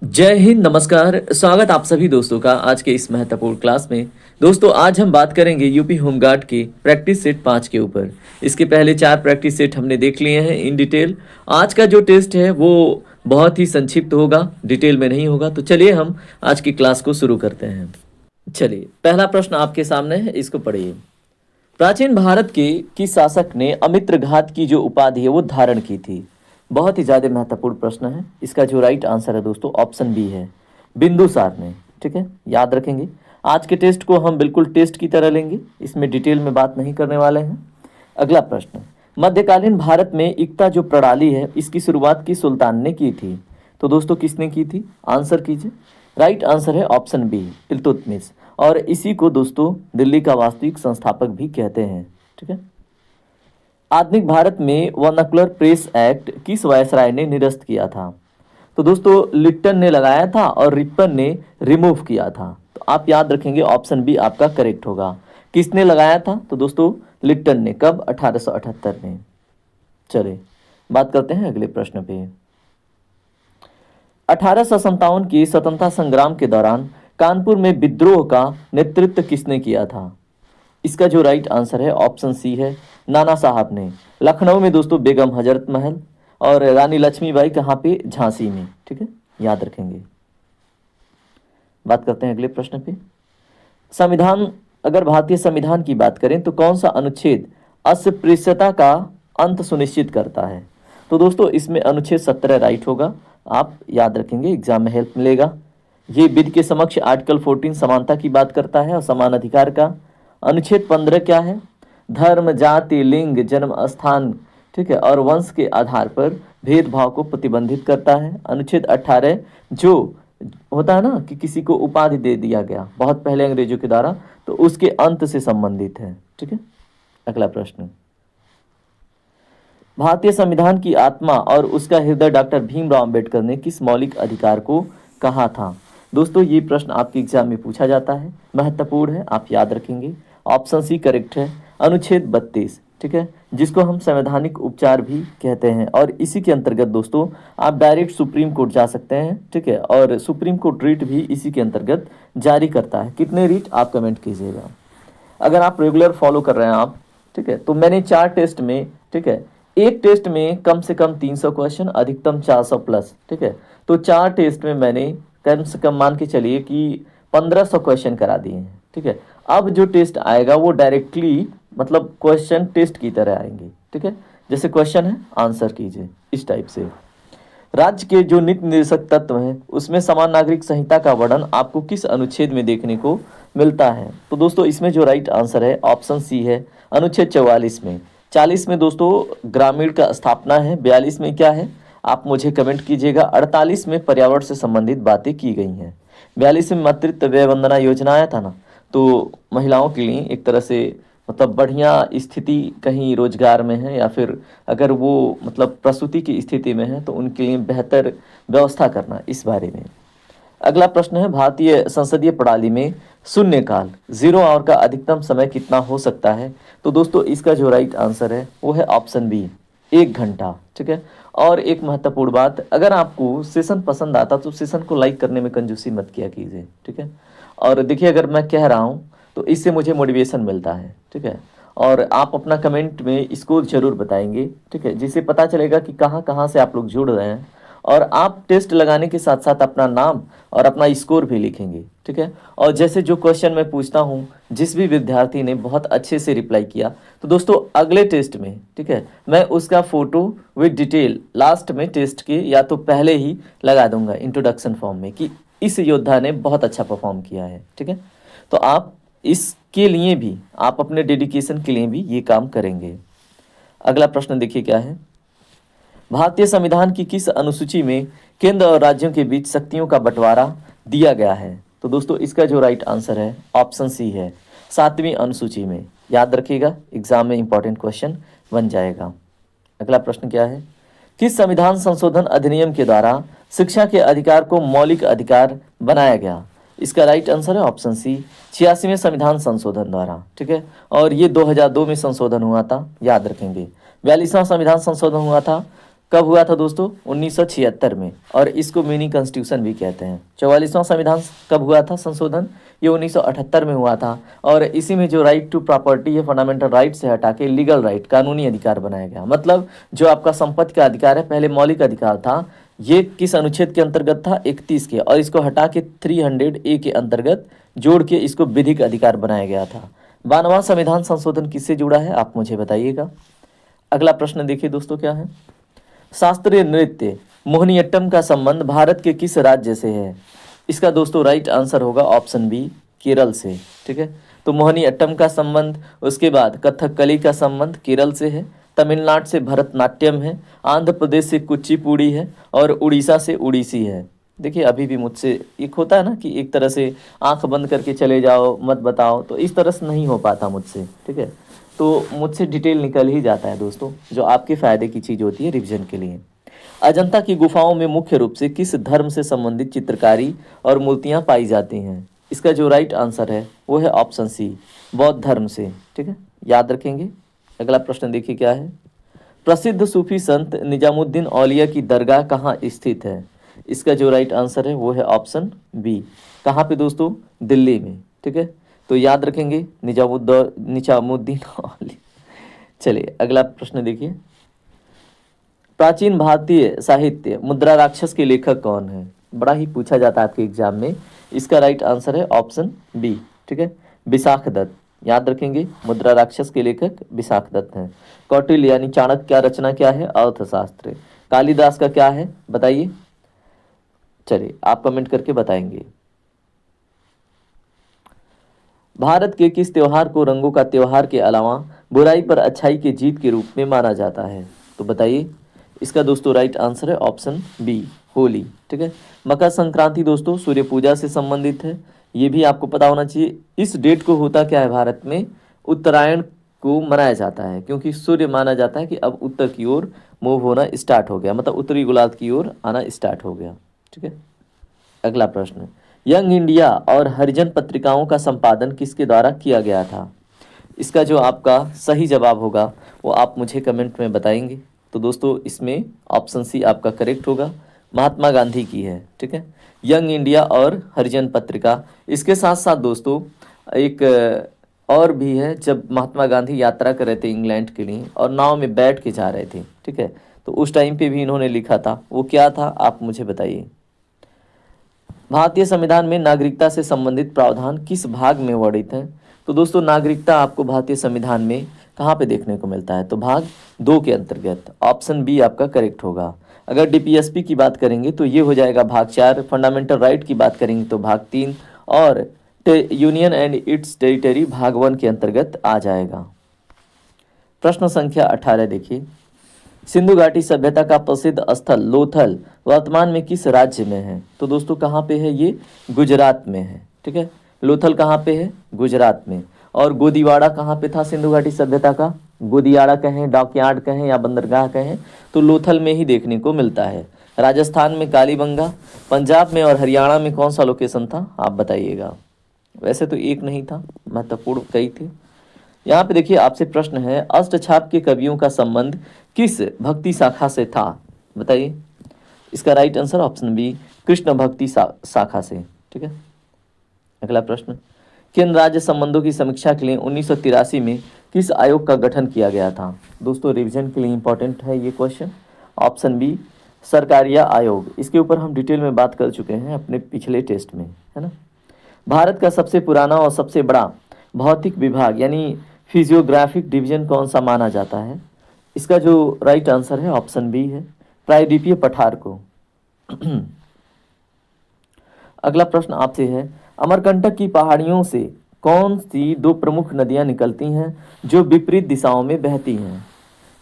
जय हिंद, नमस्कार। स्वागत आप सभी दोस्तों का आज के इस महत्वपूर्ण क्लास में। दोस्तों, आज हम बात करेंगे यूपी होमगार्ड के प्रैक्टिस सेट 5 के ऊपर। इसके पहले 4 प्रैक्टिस सेट हमने देख लिए हैं इन डिटेल। आज का जो टेस्ट है वो बहुत ही संक्षिप्त होगा, डिटेल में नहीं होगा। तो चलिए हम आज की क्लास को शुरू करते हैं। चलिए, पहला प्रश्न आपके सामने है, इसको पढ़िए। प्राचीन भारत के किस शासक ने अमित्रघात की जो उपाधि है वो धारण की थी? बहुत ही ज़्यादा महत्वपूर्ण प्रश्न है। इसका जो राइट आंसर है दोस्तों, ऑप्शन बी है, बिंदुसार ने। ठीक है, याद रखेंगे। आज के टेस्ट को हम बिल्कुल टेस्ट की तरह लेंगे, इसमें डिटेल में बात नहीं करने वाले हैं। अगला प्रश्न, मध्यकालीन भारत में इक्ता जो प्रणाली है इसकी शुरुआत किस सुल्तान ने की थी? तो दोस्तों, किसने की थी? आंसर कीजिए। राइट आंसर है ऑप्शन बी, इल्तुतमिश। और इसी को दोस्तों दिल्ली का वास्तविक संस्थापक भी कहते हैं। ठीक है। आधुनिक भारत में वर्नाकुलर प्रेस एक्ट किस वायसराय ने निरस्त किया था? तो दोस्तों, लिप्टन ने लगाया था और रिपन ने रिमूव किया था। तो आप याद रखेंगे, ऑप्शन बी आपका करेक्ट होगा। किसने लगाया था? तो दोस्तों लिप्टन ने। कब? 1878 में। चलिए बात करते हैं अगले प्रश्न पे। 1857 की स्वतंत्रता संग्राम के दौरान कानपुर में विद्रोह का नेतृत्व किसने किया था? इसका जो राइट आंसर है ऑप्शन सी है, नाना साहब ने। लखनऊ में दोस्तों बेगम हजरत महल, और रानी लक्ष्मीबाई कहाँ पे? झांसी में। ठीक है, याद रखेंगे। बात करते हैं अगले प्रश्न पे। संविधान, अगर भारतीय संविधान की बात करें तो कौन सा अनुच्छेद अस्पृश्यता का अंत सुनिश्चित करता है? तो दोस्तों इसमें अनुच्छेद 17 राइट होगा। आप याद रखेंगे, एग्जाम में हेल्प मिलेगा। ये विधि के समक्ष आर्टिकल 14 समानता की बात करता है और समान अधिकार का। अनुच्छेद 15 क्या है? धर्म, जाति, लिंग, जन्म स्थान, ठीक है, और वंश के आधार पर भेदभाव को प्रतिबंधित करता है। अनुच्छेद 18 जो होता है ना कि किसी को उपाधि दे दिया गया बहुत पहले अंग्रेजों के द्वारा, तो उसके अंत से संबंधित है। ठीक है। अगला प्रश्न, भारतीय संविधान की आत्मा और उसका हृदय डॉक्टर भीमराव अंबेडकर ने किस मौलिक अधिकार को कहा था? दोस्तों ये प्रश्न आपके एग्जाम में पूछा जाता है, महत्वपूर्ण है, आप याद रखेंगे। ऑप्शन सी करेक्ट है, अनुच्छेद 32। ठीक है, जिसको हम संवैधानिक उपचार भी कहते हैं। और इसी के अंतर्गत दोस्तों आप डायरेक्ट सुप्रीम कोर्ट जा सकते हैं। ठीक है, और सुप्रीम कोर्ट रीट भी इसी के अंतर्गत जारी करता है। कितने रीट आप कमेंट कीजिएगा अगर आप रेगुलर फॉलो कर रहे हैं आप। ठीक है, तो मैंने 4 टेस्ट में, ठीक है, एक टेस्ट में कम से कम 300 क्वेश्चन, अधिकतम 400 प्लस। ठीक है, तो 4 टेस्ट में मैंने कम से कम मान के चलिए कि 1500 क्वेश्चन करा दिए हैं। ठीक है, अब जो टेस्ट आएगा वो डायरेक्टली मतलब क्वेश्चन टेस्ट की तरह आएंगे। ठीक है, जैसे क्वेश्चन है आंसर कीजिए इस टाइप से। राज्य के जो नीति निर्देशक तत्व हैं उसमें समान नागरिक संहिता का वर्णन आपको किस अनुच्छेद में देखने को मिलता है? तो दोस्तों इसमें जो राइट आंसर है ऑप्शन सी है, अनुच्छेद 44 में। 40 में दोस्तों ग्रामीण का स्थापना है। 42 में क्या है आप मुझे कमेंट कीजिएगा। 48 में पर्यावरण से संबंधित बातें की गई हैं। 42 में मातृत्व व्यय वंदना योजना आया था ना, तो महिलाओं के लिए एक तरह से मतलब बढ़िया स्थिति कहीं रोजगार में है, या फिर अगर वो मतलब प्रसूति की स्थिति में है तो उनके लिए बेहतर व्यवस्था करना, इस बारे में। अगला प्रश्न है, भारतीय संसदीय प्रणाली में शून्यकाल 0 आवर का अधिकतम समय कितना हो सकता है? तो दोस्तों इसका जो राइट आंसर है वो है ऑप्शन बी, 1 घंटा। ठीक है, और एक महत्वपूर्ण बात, अगर आपको सेशन पसंद आता तो सेशन को लाइक करने में कंजूसी मत किया कीजिए। ठीक है, और देखिए अगर मैं कह रहा हूँ तो इससे मुझे मोटिवेशन मिलता है। ठीक है, और आप अपना कमेंट में इसको जरूर बताएंगे। ठीक है, जिससे पता चलेगा कि कहाँ कहाँ से आप लोग जुड़ रहे हैं। और आप टेस्ट लगाने के साथ साथ अपना नाम और अपना स्कोर भी लिखेंगे। ठीक है, और जैसे जो क्वेश्चन मैं पूछता हूँ, जिस भी विद्यार्थी ने बहुत अच्छे से रिप्लाई किया, तो दोस्तों अगले टेस्ट में, ठीक है, मैं उसका फोटो विद डिटेल लास्ट में टेस्ट के या तो पहले ही लगा दूंगा इंट्रोडक्शन फॉर्म में कि इस योद्धा ने बहुत अच्छा परफॉर्म किया है। ठीक है, तो आप इसके लिए भी, आप अपने डेडिकेशन के लिए भी ये काम करेंगे। अगला प्रश्न देखिए क्या है, भारतीय संविधान की किस अनुसूची में केंद्र और राज्यों के बीच शक्तियों का बंटवारा दिया गया है? तो दोस्तों इसका जो राइट आंसर है ऑप्शन सी है, 7वीं अनुसूची में। याद रखिएगा, एग्जाम में इंपॉर्टेंट क्वेश्चन बन जाएगा। अगला प्रश्न क्या है, किस संविधान संशोधन अधिनियम के द्वारा शिक्षा के अधिकार को मौलिक अधिकार बनाया गया? इसका राइट आंसर है ऑप्शन सी, 86वें संविधान संशोधन द्वारा। ठीक है, और ये 2002 में संशोधन हुआ था, याद रखेंगे। 42वां संविधान संशोधन हुआ था कब हुआ था दोस्तों? 1976 में, और इसको मिनी कॉन्स्टिट्यूशन भी कहते हैं। 44वां संविधान कब हुआ था संशोधन? ये 1978 में हुआ था, और इसी में जो राइट टू प्रॉपर्टी है, फंडामेंटल राइट से हटा के लीगल राइट, कानूनी अधिकार बनाया गया। मतलब जो आपका संपत्ति का अधिकार है, पहले मौलिक अधिकार था, ये किस अनुच्छेद के अंतर्गत था? 31 के, और इसको हटा के 300A के अंतर्गत जोड़ के इसको विधिक अधिकार बनाया गया था। 92वां संविधान संशोधन किससे जुड़ा है, आप मुझे बताइएगा। अगला प्रश्न देखिए दोस्तों क्या है। शास्त्रीय नृत्य मोहिनीअट्टम का संबंध भारत के किस राज्य से है? इसका दोस्तों राइट आंसर होगा ऑप्शन बी, केरल से। ठीक है, तो मोहिनीअट्टम का संबंध, उसके बाद कथकली का संबंध केरल से है, तमिलनाडु से भरतनाट्यम है, आंध्र प्रदेश से कुचिपुड़ी है, और उड़ीसा से उड़ीसी है। देखिए अभी भी मुझसे एक होता है ना कि एक तरह से आंख बंद करके चले जाओ, मत बताओ, तो इस तरह से नहीं हो पाता मुझसे। ठीक है, तो मुझसे डिटेल निकल ही जाता है दोस्तों, जो आपके फ़ायदे की चीज़ होती है रिवीजन के लिए। अजंता की गुफाओं में मुख्य रूप से किस धर्म से संबंधित चित्रकारी और मूर्तियां पाई जाती हैं? इसका जो राइट आंसर है वो है ऑप्शन सी, बौद्ध धर्म से। ठीक है, याद रखेंगे। अगला प्रश्न देखिए क्या है। प्रसिद्ध सूफी संत निजामुद्दीन औलिया की दरगाह कहाँ स्थित है? इसका जो राइट आंसर है वो है ऑप्शन बी। कहाँ पे दोस्तों? दिल्ली में। ठीक है, तो याद रखेंगे निजामुद्दीन औलिया। चलिए अगला प्रश्न देखिए। प्राचीन भारतीय साहित्य मुद्रा राक्षस के लेखक कौन है? बड़ा ही पूछा जाता है आपके एग्जाम में। इसका राइट आंसर है ऑप्शन बी। ठीक है, विशाख दत्त। याद रखेंगे, मुद्रा राक्षस के लेखक विशाख दत्त हैं। कौटिल्य यानी चाणक्य क्या रचना क्या है? अर्थशास्त्र। कालिदास का क्या है बताइए? चलिए आप कमेंट करके बताएंगे। भारत के किस त्योहार को रंगों का त्योहार के अलावा बुराई पर अच्छाई की जीत के रूप में माना जाता है? तो बताइए। इसका दोस्तों राइट आंसर है ऑप्शन बी, होली। ठीक है, मकर संक्रांति दोस्तों सूर्य पूजा से संबंधित है, ये भी आपको पता होना चाहिए। इस डेट को होता क्या है भारत में? उत्तरायण को मनाया जाता है, क्योंकि सूर्य माना जाता है कि अब उत्तर की ओर मूव होना स्टार्ट हो गया, मतलब उत्तरी गोलार्ध की ओर आना स्टार्ट हो गया। ठीक है, अगला प्रश्न। यंग इंडिया और हरिजन पत्रिकाओं का संपादन किसके द्वारा किया गया था? इसका जो आपका सही जवाब होगा वो आप मुझे कमेंट में बताएंगे। तो दोस्तों इसमें ऑप्शन सी आपका करेक्ट होगा, महात्मा गांधी की है। ठीक है, यंग इंडिया और हरिजन पत्रिका। इसके साथ साथ दोस्तों एक और भी है, जब महात्मा गांधी यात्रा कर रहे थे इंग्लैंड के लिए और नाव में बैठ के जा रहे थे। ठीक है, तो उस टाइम पे भी इन्होंने लिखा था, वो क्या था आप मुझे बताइए। भारतीय संविधान में नागरिकता से संबंधित प्रावधान किस भाग में वर्णित है? तो दोस्तों नागरिकता आपको भारतीय संविधान में कहाँ पे देखने को मिलता है? तो भाग 2 के अंतर्गत। ऑप्शन बी आपका करेक्ट होगा। अगर डीपीएसपी की बात करेंगे तो ये हो जाएगा भाग 4, फंडामेंटल राइट की बात करेंगे तो भाग 3, और यूनियन एंड इट्स टेरिटरी भाग 1 के अंतर्गत आ जाएगा। प्रश्न संख्या 18 देखिए। सिंधु घाटी सभ्यता का प्रसिद्ध स्थल लोथल वर्तमान में किस राज्य में है? तो दोस्तों कहाँ पे है ये? गुजरात में है। ठीक है, लोथल कहाँ पे है? गुजरात में। और गोदीवाड़ा कहाँ पे था सिंधु घाटी सभ्यता का? गोदियाड़ा कहें, डॉकयार्ड कहें या बंदरगाह कहें, तो लोथल में ही देखने को मिलता है। राजस्थान में कालीबंगा, पंजाब में और हरियाणा में कौन सा लोकेशन था आप बताइएगा। वैसे तो एक नहीं था, महत्वपूर्ण कई थे। यहाँ पे देखिए आपसे प्रश्न है, अष्टछाप के कवियों का संबंध किस भक्ति शाखा से था? बताइए। इसका right answer option B, Krishna भक्ति शाखा से। ठीक है, अगला प्रश्न। केंद्र राज्य संबंधों की समीक्षा के लिए 1983 में किस आयोग का गठन किया गया था? दोस्तों रिवीजन के लिए इंपॉर्टेंट है ये क्वेश्चन। ऑप्शन बी, सरकारिया आयोग। इसके ऊपर हम डिटेल में बात कर चुके हैं अपने पिछले टेस्ट में, है ना। भारत का सबसे पुराना और सबसे बड़ा भौतिक विभाग यानी फिजियोग्राफिक डिवीजन कौन सा माना जाता है? इसका जो राइट आंसर है ऑप्शन बी है, प्रायद्वीपीय पठार को। अगला प्रश्न आपसे है, अमरकंटक की पहाड़ियों से कौन सी 2 प्रमुख नदियां निकलती हैं जो विपरीत दिशाओं में बहती हैं?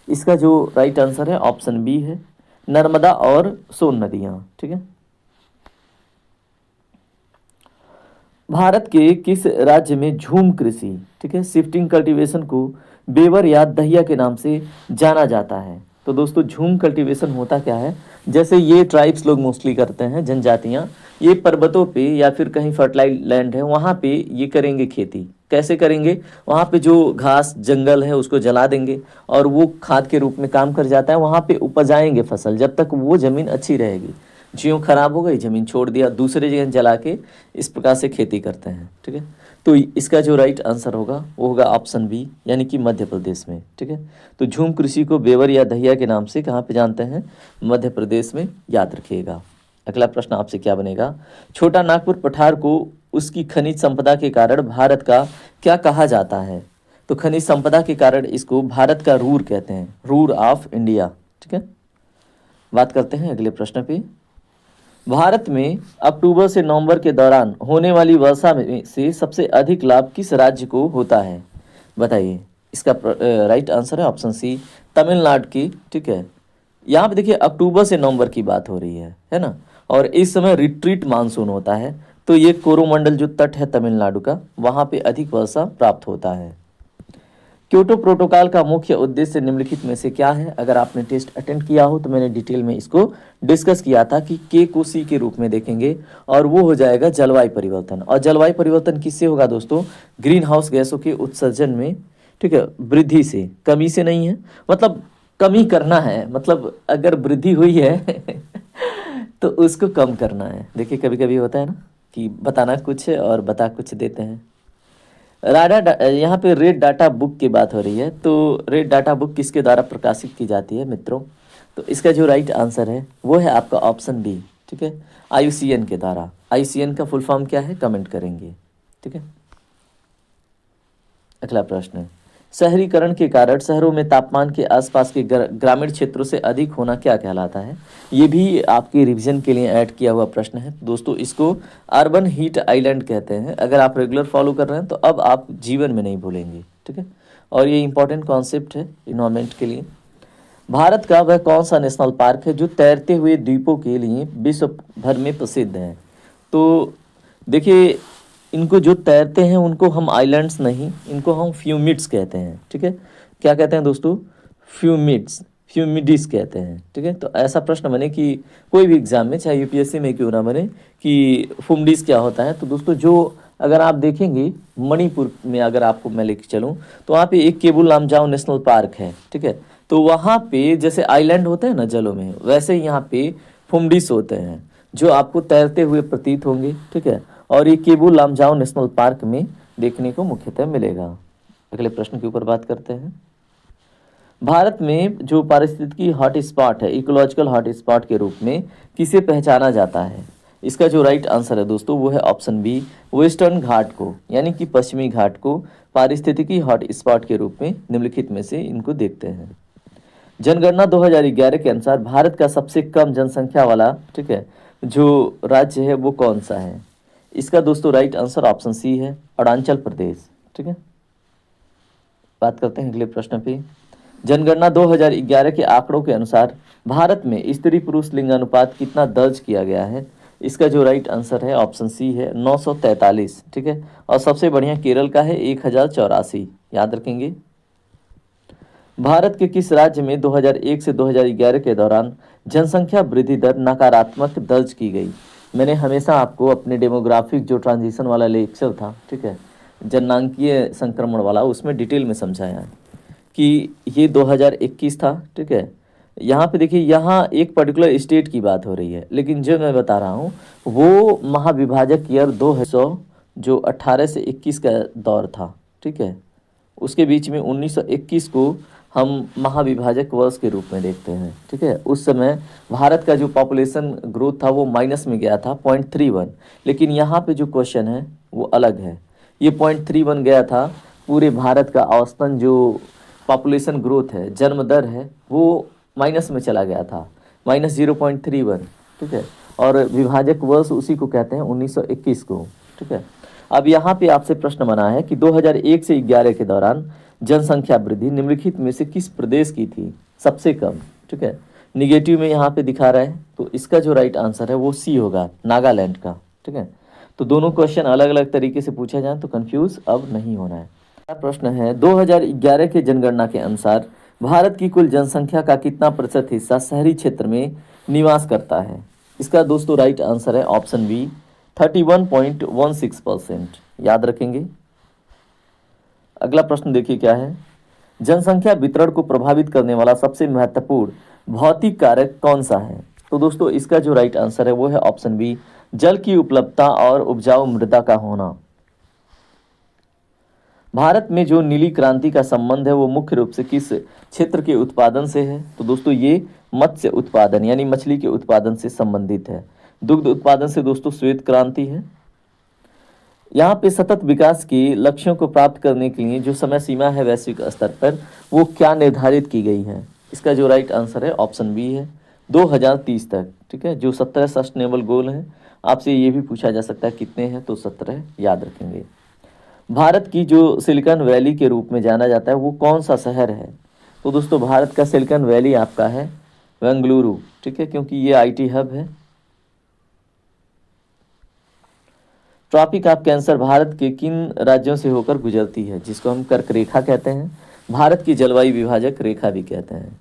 इसका जो राइट आंसर है ऑप्शन बी है, नर्मदा और सोन नदियां। ठीक है, भारत के किस राज्य में झूम कृषि, ठीक है, शिफ्टिंग कल्टीवेशन को बेवर या दहिया के नाम से जाना जाता है? तो दोस्तों झूम कल्टीवेशन होता क्या है, जैसे ये ट्राइब्स लोग मोस्टली करते हैं, जनजातियां, ये पर्वतों पे या फिर कहीं फर्टाइल लैंड है वहाँ पे ये करेंगे खेती। कैसे करेंगे, वहाँ पे जो घास जंगल है उसको जला देंगे और वो खाद के रूप में काम कर जाता है। वहाँ पे उपजाएंगे फसल जब तक वो ज़मीन अच्छी रहेगी। ज्यों खराब हो गई ज़मीन छोड़ दिया, दूसरे जगह जला के इस प्रकार से खेती करते हैं। ठीक है, तो इसका जो राइट आंसर होगा वो होगा ऑप्शन बी, यानी कि मध्य प्रदेश में। ठीक है, तो झूम कृषि को बेवर या दहिया के नाम से कहाँ पे जानते हैं, मध्य प्रदेश में, याद रखिएगा। अगला प्रश्न आपसे क्या बनेगा, छोटा नागपुर पठार को उसकी खनिज संपदा के कारण भारत का क्या कहा जाता है। तो खनिज संपदा के कारण इसको भारत का रूर कहते हैं, रूर ऑफ इंडिया। ठीक है, बात करते हैं अगले प्रश्न पे। भारत में अक्टूबर से नवंबर के दौरान होने वाली वर्षा में से सबसे अधिक लाभ किस राज्य को होता है, बताइए। इसका राइट आंसर है ऑप्शन सी, तमिलनाडु की। ठीक है, यहाँ पे देखिए अक्टूबर से नवंबर की बात हो रही है ना, और इस समय रिट्रीट मानसून होता है, तो ये कोरोमंडल जो तट है तमिलनाडु का, वहाँ पे अधिक वर्षा प्राप्त होता है। क्योटो प्रोटोकॉल का मुख्य उद्देश्य निम्नलिखित में से क्या है। अगर आपने टेस्ट अटेंड किया हो तो मैंने डिटेल में इसको डिस्कस किया था कि के को सी के रूप में देखेंगे, और वो हो जाएगा जलवायु परिवर्तन। और जलवायु परिवर्तन किससे होगा दोस्तों, ग्रीन हाउस गैसों के उत्सर्जन में, ठीक है, वृद्धि से, कमी से नहीं है, मतलब कमी करना है, मतलब अगर वृद्धि हुई है तो उसको कम करना है। देखिए कभी कभी होता है ना कि बताना कुछ है और बता कुछ देते हैं। यहाँ पे रेड डाटा बुक की बात हो रही है, तो रेड डाटा बुक किसके द्वारा प्रकाशित की जाती है मित्रों, तो इसका जो राइट आंसर है वो है आपका ऑप्शन बी। ठीक है, आईयूसीएन के द्वारा। आईयूसीएन का फुल फॉर्म क्या है, कमेंट करेंगे। ठीक है, अगला प्रश्न है, शहरीकरण के कारण शहरों में तापमान के आसपास के ग्रामीण क्षेत्रों से अधिक होना क्या कहलाता है। ये भी आपके रिवीजन के लिए ऐड किया हुआ प्रश्न है दोस्तों। इसको अर्बन हीट आइलैंड कहते हैं। अगर आप रेगुलर फॉलो कर रहे हैं तो अब आप जीवन में नहीं भूलेंगे। ठीक है, और ये इंपॉर्टेंट कॉन्सेप्ट है इन्वायरमेंट के लिए। भारत का वह कौन सा नेशनल पार्क है जो तैरते हुए द्वीपों के लिए विश्व भर में प्रसिद्ध है। तो देखिए इनको जो तैरते हैं उनको हम आइलैंड्स नहीं, इनको हम फ्यूमिड्स कहते हैं। ठीक है, क्या कहते हैं दोस्तों, फ्यूमिड्स, फ्यूमिडिस कहते हैं। ठीक है, तो ऐसा प्रश्न बने कि कोई भी एग्जाम में, चाहे यूपीएससी में क्यों ना बने, कि फ्यूमिडिस क्या होता है, तो दोस्तों जो अगर आप देखेंगे मणिपुर में, अगर आपको मैं लेके चलूँ तो वहाँ पे एक केबुल लामजाओ नेशनल पार्क है। ठीक है, तो वहाँ पे जैसे आइलैंड होते हैं ना जलों में, वैसे ही यहाँ पे फ्यूमिडिस होते हैं जो आपको तैरते हुए प्रतीत होंगे। ठीक है, और ये केबुल लामजाओ नेशनल पार्क में देखने को मुख्यतः मिलेगा। अगले प्रश्न के ऊपर बात करते हैं। भारत में जो पारिस्थितिकी हॉट स्पॉट है, इकोलॉजिकल हॉट स्पॉट के रूप में किसे पहचाना जाता है। इसका जो राइट आंसर है दोस्तों वो है ऑप्शन बी, वेस्टर्न घाट को, यानी कि पश्चिमी घाट को पारिस्थितिकी हॉट स्पॉट के रूप में निम्नलिखित में से इनको देखते हैं। जनगणना 2011 के अनुसार भारत का सबसे कम जनसंख्या वाला, ठीक है, जो राज्य है वो कौन सा है। इसका दोस्तों राइट आंसर ऑप्शन सी है, अरुणाचल प्रदेश। ठीक है, बात करते हैं अगले प्रश्न पे। जनगणना 2011 के आंकड़ों के अनुसार भारत में स्त्री पुरुष लिंग अनुपात कितना दर्ज किया गया है। इसका जो राइट आंसर है ऑप्शन सी है, 943। ठीक है, और सबसे बढ़िया केरल का है 1084, याद रखेंगे। भारत के किस राज्य में 2001 से 2011 के दौरान जनसंख्या वृद्धि दर नकारात्मक दर्ज की गई। मैंने हमेशा आपको अपने डेमोग्राफिक जो ट्रांजिशन वाला लेक्चर था, ठीक है, जननांकीय संक्रमण वाला, उसमें डिटेल में समझाया है कि ये 2021 था। ठीक है, यहाँ पे देखिए, यहाँ एक पर्टिकुलर स्टेट की बात हो रही है, लेकिन जो मैं बता रहा हूँ वो महाविभाजक ईयर 200 जो 18 से 21 का दौर था। ठीक है, उसके बीच में 1921 को हम महाविभाजक वर्ष के रूप में देखते हैं। ठीक है, उस समय भारत का जो पॉपुलेशन ग्रोथ था वो माइनस में गया था 0.31, लेकिन यहाँ पे जो क्वेश्चन है वो अलग है। ये 0.31 गया था, पूरे भारत का औसतन जो पॉपुलेशन ग्रोथ है, जन्म दर है, वो माइनस में चला गया था, -0.31। ठीक है, और विभाजक वर्ष उसी को कहते हैं 1921 को। ठीक है, अब यहाँ पे आपसे प्रश्न बना है कि 2001 से 11 के दौरान जनसंख्या वृद्धि निम्नलिखित में से किस प्रदेश की थी सबसे कम। ठीक है, निगेटिव में यहाँ पे दिखा रहा है, तो इसका जो राइट आंसर है वो सी होगा, नागालैंड का। ठीक है, तो दोनों क्वेश्चन अलग अलग तरीके से पूछा जाए तो कंफ्यूज अब नहीं होना है। प्रश्न है, 2011 के जनगणना के अनुसार भारत की कुल जनसंख्या का कितना प्रतिशत हिस्सा शहरी क्षेत्र में निवास करता है। इसका दोस्तों राइट आंसर है ऑप्शन बी, 31.16%, याद रखेंगे। अगला प्रश्न देखिए क्या है, जनसंख्या वितरण को प्रभावित करने वाला सबसे महत्वपूर्ण भौतिक कारक कौन सा है? तो दोस्तों इसका जो राइट आंसर है वो है ऑप्शन बी, जल की उपलब्धता और उपजाऊ मृदा का होना। भारत में जो नीली क्रांति का संबंध है वो मुख्य रूप से किस क्षेत्र के उत्पादन से है? तो दोस्तों ये मत्स्य उत्पादन यानी मछली के उत्पादन से संबंधित है। दुग्ध उत्पादन से दोस्तों श्वेत क्रांति है। यहाँ पे सतत विकास के लक्ष्यों को प्राप्त करने के लिए जो समय सीमा है वैश्विक स्तर पर वो क्या निर्धारित की गई है? इसका जो राइट आंसर है ऑप्शन बी है, 2030 तक। ठीक है, जो 17 सस्टेनेबल गोल हैं, आपसे ये भी पूछा जा सकता है कितने हैं, तो 17 याद रखेंगे। भारत की जो सिलिकॉन वैली के रूप में जाना जाता है वो कौन सा शहर है? तो दोस्तों भारत का सिलिकॉन वैली आपका है बेंगलुरु। ठीक है, क्योंकि ये आईटी हब है। ट्रॉपिक ऑफ कैंसर भारत के किन राज्यों से होकर गुजरती है, जिसको हम कर्क रेखा कहते हैं? भारत की जलवायु विभाजक रेखा भी कहते हैं।